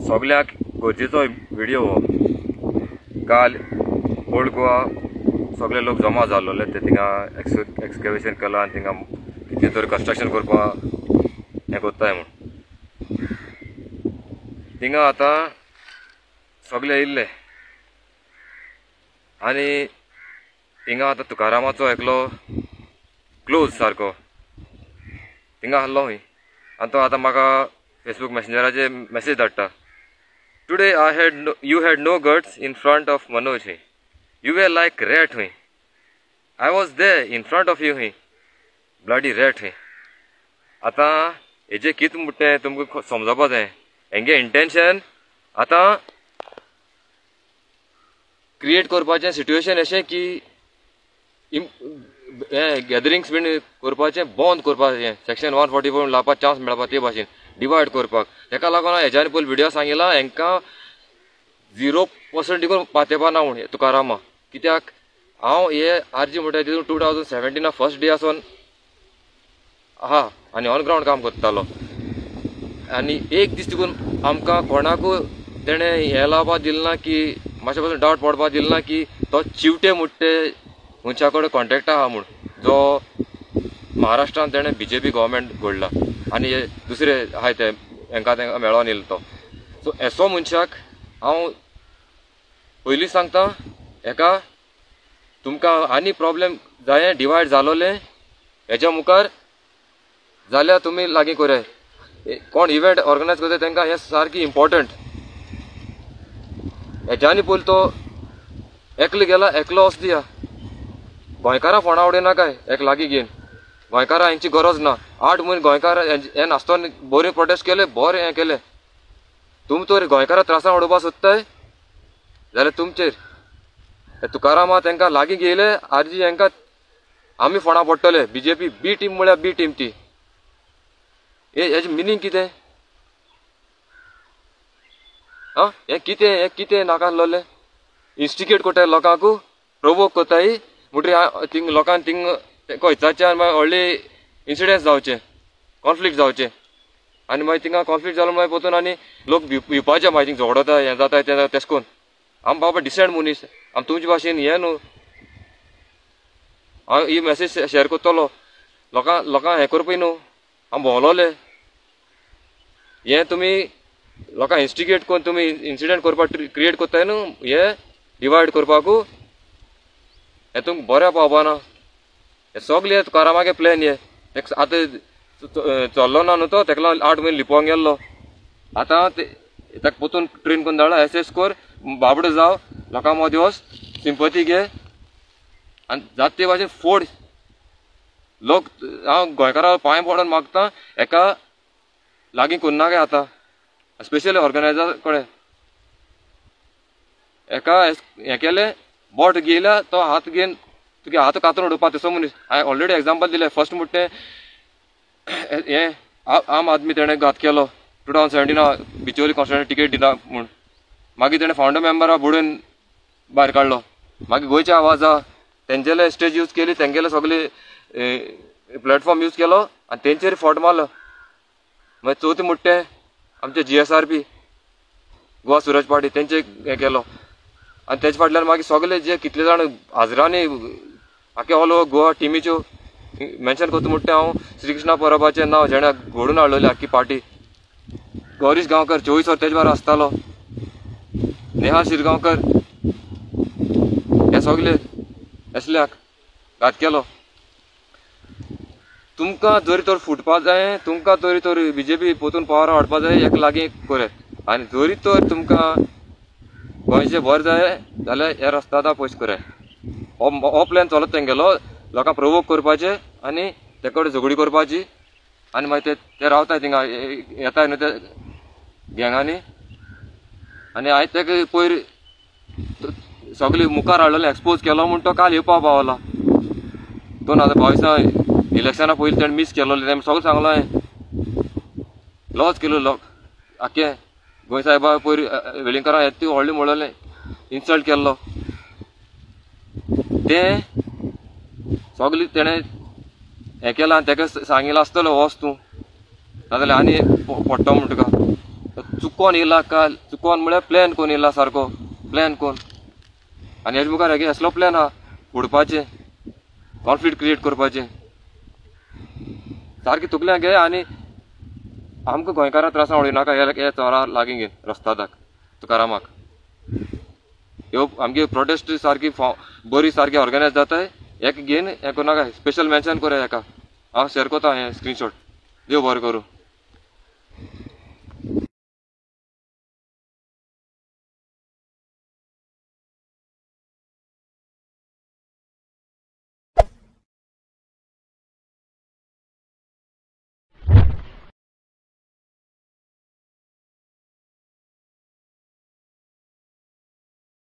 सगळ्यांक गरजेचो व्हिडिओ हो. काल ओल्ड गोवा सगळे लोक जमा जाल्ले ते थिंगा एक्सकवेशन केला आनी थिंगा कितें तरी कंस्ट्रक्शन करपा हें कोत्ताय म्हूण थिंगा आतां सगळे येयल्ले आनी थिंगा आतां तुकारामाचो एकलो क्लोज सारको थिंगा आहलो हूंय आनी तो आतां म्हाका फेसबूक मेसेंजराचेर मेसेज धाडटा. Today you had no guts in front of Manoj. You were like rat. I was there in front of you. Bloody rat. आता हेजे कित म्हणटे तुमकां समजपा जाय. हेंगे इंटेंशन आतां क्रिएट करपाचें सिट्युएशन अशें की गॅदरिंग्स बीन करपाचें बंद करपाचें. सेक्शन 144 लावपाक चान्स मेळपा ते भाशेन डिवायड करपाक. तेका लागून हेज्यान पयलीं व्हिडिओ सांगिला हेंकां 0% देखून पातेपा ना म्हूण तुकारामा. कित्याक हांव हे आरजी म्हणटा तितून 2017 फर्स्ट डे आसोन आहा आनी ऑन ग्रावंड काम करतालो आनी एक दीस देखून आमकां कोणाकूय तेणें हें लावपाक दिलें ना की मातशे पासून डावट पडपाक दिलें ना की तो चिवटे मुट्टे मनशा कडेन कॉन्ट्रेक्ट आहा म्हूण जो महाराष्ट्रान तेणें BJP गव्हर्मेंट घडला आनी हे दुसरे आहाय ते हेंकां तेंकां मेळोन येयलो तो. सो एसो मनशाक हांव पयलीं सांगता हेका तुमकां आनी प्रॉब्लेम जायें डिवायड जालोलें हेच्या मुखार जाल्यार तुमी लागीं कराय. कोण इव्हेंट ऑर्गनायज करता तेंकां हें सारकी इम्पॉर्टंट. हेज्यानी पयलीं तो एकलो गेला एकलो वच दिया. गोंयकारां फोंडा उडयनाकाय एक लागीं घेवन. गोंयकारां हांची गरज ना. 8 म्हयने गोंयकार हें नासतना बरें प्रोटेस्ट केले बरें हें केलें. तुमी तर गोंयकारां त्रासान उडोवपा सोदताय जाल्यार तुमचेर तुकारामा तेंकां लागीं घेयले आरजी हेंकां आमी फोंडा पडटले. BJP बी टीम म्हळ्यार बी टीम ती. हेजें मिनींग कितें आं हें कितें नाका आसलोलें. इन्स्टिगेट कोत्ताय लोकांकू प्रोवोक कोत्ताय म्हणटरी थिंग लोकांक थिंग तेका विचारचें आनी मागीर व्हडले इन्सिडेंट्स जावचे कॉन्फ्लिक्ट जावचे आनी मागीर थिंगा कॉन्फ्लिक्ट जालो मागीर पोतून आनी लोक भिवपाचे मागीर थिंग झगडोता हें जाता तें तेश कोन्न. आमी बाबा डिसेंट मनीस आमी तुमचे भाशेन हें न्हू. हांव ही मॅसेज शेअर कोत्तलो लोकांक हें करपय न्हू. आमी भोंवलोले हें तुमी लोकांक इन्स्टिगेट कोन्न तुमी इन्सिडेंट करपाक क्रिएट कोत्ताय न्हू. हें डिवायड करपाकू हें तुमकां बऱ्या पावपाना. हे सगळे तुकारामागे प्लॅन हे आतां चल्लो ना न्हू तो तेका लागून 8 म्हयने लिपोवंक गेल्लो. आतां तेका पोतून ट्रेन करून धाडला एस कोर बाबडो जाव लोकां मदीं वच सिंपती घे आनी जाता ते भाशेन फोड. लोक हांव गोंयकारां पांय पडोन मागता हेका लागीं करनाकाय आतां स्पेशली ऑर्गनायजर कडेन. हेका हें केलें बोट घेयल्या तो हात घेवन तुगे हात कातरून उडोवपा तसो मनीस. हांवें ऑलरेडी एग्जाम्पल दिलें. फर्स्ट म्हणटे हें आम आदमी तेणें घात केलो 2017 बिचोली कॉन्स्टिट्युएंसी टिकेट दिना म्हूण. मागीर तेणें फावंडर मेंबरा बुडोवन भायर काडलो. मागीर गोंयचे आवाजा तेंचेले स्टेज यूज केली तेंगेले सगळे प्लॅटफॉर्म यूज केलो आनी तेंचेर फोट मारलो. मागीर चवथी म्हणटे आमचे GSRP गोवा सुरज पार्टी तेंचे हें केलो आनी तेजे फाटल्यान मागीर सगळे जे कितले जाण हाजरांनी आख्या ऑल ओवर गोवा टिमीच्यो मेन्शन करता म्हणटे हांव श्रीकृष्णा परबाचें नांव जेणे घडून हाडलेली आख्खी पार्टी. गौरीश गांवकर 24 वर तेजे भायर आसतालो. नेहा शिरगांवकर हे सगळे असल्याक घात केलो. तुमकां जरी तर फुटपा जाय तुमकां तरी तर BJP पोतून पावर हाडपा जाय एक लागीं करे आनी जरी तर तुमकां गोंयचें बरें जाय जाल्यार हे रस्ता आतां पयस कराय. हो प्लॅन चलत तेंगेलो लोकांक प्रोवोक करपाचें आनी ते कडेन झगडी करपाची आनी मागीर ते रावताय थिंगा येताय न्हू ते गँगांनी आनी हांवें तेका पयर सगळें मुखार हाडलेलें एक्सपोज केलो म्हूण तो काल येवपा पावला. 2022 इलेक्शना पयलीं तेणें मिस केलोलें तेणें सगळें सांगलो हांवें लॉज केलो लोक आख्खें गोंय साहेबा पयर वेलिंगकारां येता ती व्हडलें म्हणलेलें इन्सल्ट केल्लो तें सगळें तेणें हें केलां आनी तेका सांगिल्लो आसतलो वच तूं नाजाल्यार आनी पडटो म्हूण तुका चुकोन येयला का चुकोन म्हळ्यार प्लॅन कोण येयला सारको प्लॅन कोण आनी हेजे मुखार हेगे असलो प्लॅन आहा फोडपाचें कॉन्फ्लिक्ट क्रिएट करपाचें सारकें तुकल्यांक घे आनी आमकां गोंयकारां त्रासान उडयनाका हे चोरां लागीं घेवन रस्तादाक तुकारामाक ह्यो आमगे प्रोटेस्ट सारकी बरी सारकी ऑर्गनायज जाताय एक घेवन हें कोनाका स्पेशल मेन्शन कोराय हेका हांव शेअर कोता हें स्क्रीनशॉट देव बरें करूं.